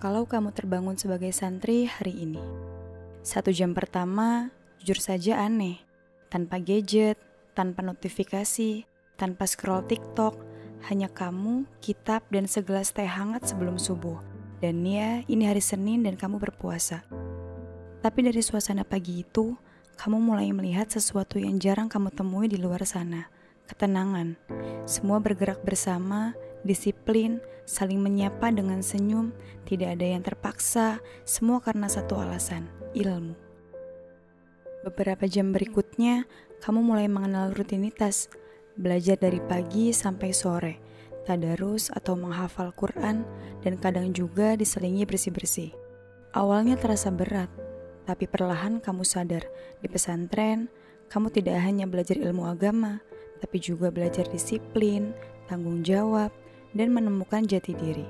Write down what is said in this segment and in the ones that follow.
Kalau kamu terbangun sebagai santri hari ini, 1 jam pertama jujur saja aneh. Tanpa gadget, tanpa notifikasi, tanpa scroll TikTok, hanya kamu, kitab, dan segelas teh hangat sebelum subuh. Dan ya, ini hari Senin dan kamu berpuasa. Tapi dari suasana pagi itu, kamu mulai melihat sesuatu yang jarang kamu temui di luar sana. Ketenangan. Semua bergerak bersama, disiplin, saling menyapa dengan senyum, tidak ada yang terpaksa, semua karena satu alasan, ilmu. Beberapa jam berikutnya, kamu mulai mengenal rutinitas, belajar dari pagi sampai sore, tadarus atau menghafal Quran, dan kadang juga diselingi bersih-bersih. Awalnya terasa berat, tapi perlahan kamu sadar, di pesantren, kamu tidak hanya belajar ilmu agama, tapi juga belajar disiplin, tanggung jawab, dan menemukan jati diri.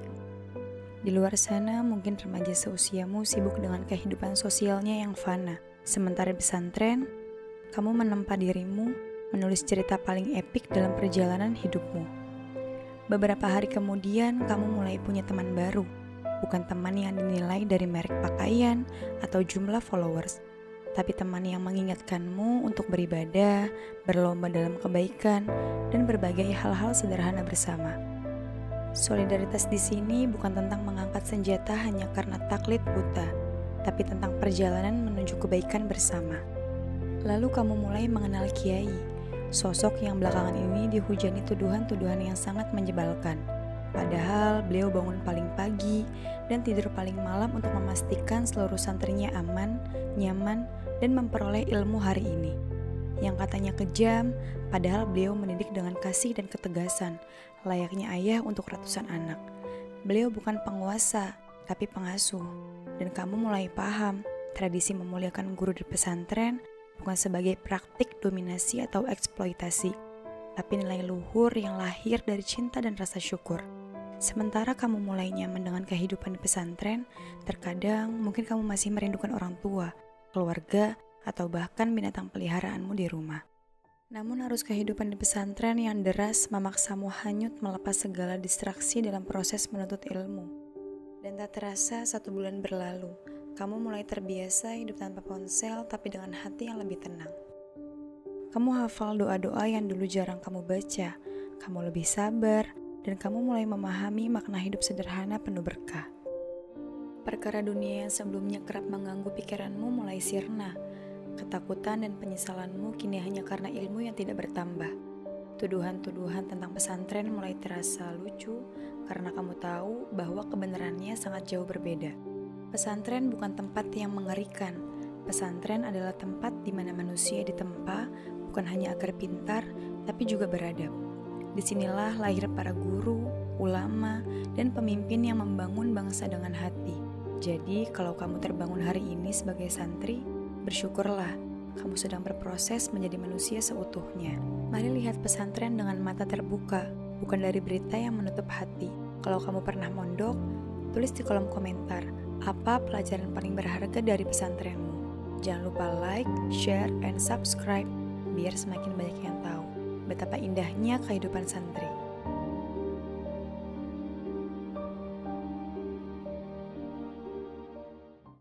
Di luar sana, mungkin remaja seusiamu sibuk dengan kehidupan sosialnya yang fana. Sementara di pesantren, kamu menempa dirimu, menulis cerita paling epik dalam perjalanan hidupmu. Beberapa hari kemudian, kamu mulai punya teman baru. Bukan teman yang dinilai dari merek pakaian atau jumlah followers, tapi teman yang mengingatkanmu untuk beribadah, berlomba dalam kebaikan, dan berbagai hal-hal sederhana bersama. Solidaritas di sini bukan tentang mengangkat senjata hanya karena taklid buta, tapi tentang perjalanan menuju kebaikan bersama. Lalu kamu mulai mengenal Kiai, sosok yang belakangan ini dihujani tuduhan-tuduhan yang sangat menjebalkan. Padahal beliau bangun paling pagi dan tidur paling malam untuk memastikan seluruh santrinya aman, nyaman, dan memperoleh ilmu hari ini. Yang katanya kejam, padahal beliau mendidik dengan kasih dan ketegasan, layaknya ayah untuk ratusan anak. Beliau bukan penguasa, tapi pengasuh. Dan kamu mulai paham, tradisi memuliakan guru di pesantren bukan sebagai praktik dominasi atau eksploitasi, tapi nilai luhur yang lahir dari cinta dan rasa syukur. Sementara kamu mulai nyaman dengan kehidupan di pesantren, terkadang mungkin kamu masih merindukan orang tua, keluarga, atau bahkan binatang peliharaanmu di rumah. Namun arus kehidupan di pesantren yang deras memaksamu hanyut melepas segala distraksi dalam proses menuntut ilmu. Dan tak terasa 1 bulan berlalu, kamu mulai terbiasa hidup tanpa ponsel tapi dengan hati yang lebih tenang. Kamu hafal doa-doa yang dulu jarang kamu baca, kamu lebih sabar, dan kamu mulai memahami makna hidup sederhana penuh berkah. Perkara dunia yang sebelumnya kerap mengganggu pikiranmu mulai sirna. Ketakutan dan penyesalanmu kini hanya karena ilmu yang tidak bertambah. Tuduhan-tuduhan tentang pesantren mulai terasa lucu karena kamu tahu bahwa kebenarannya sangat jauh berbeda. Pesantren bukan tempat yang mengerikan. Pesantren adalah tempat di mana manusia ditempa bukan hanya agar pintar, tapi juga beradab. Disinilah lahir para guru, ulama, dan pemimpin yang membangun bangsa dengan hati. Jadi, kalau kamu terbangun hari ini sebagai santri, bersyukurlah, kamu sedang berproses menjadi manusia seutuhnya. Mari lihat pesantren dengan mata terbuka, bukan dari berita yang menutup hati. Kalau kamu pernah mondok, tulis di kolom komentar, apa pelajaran paling berharga dari pesantrenmu. Jangan lupa like, share, and subscribe, biar semakin banyak yang tahu betapa indahnya kehidupan santri.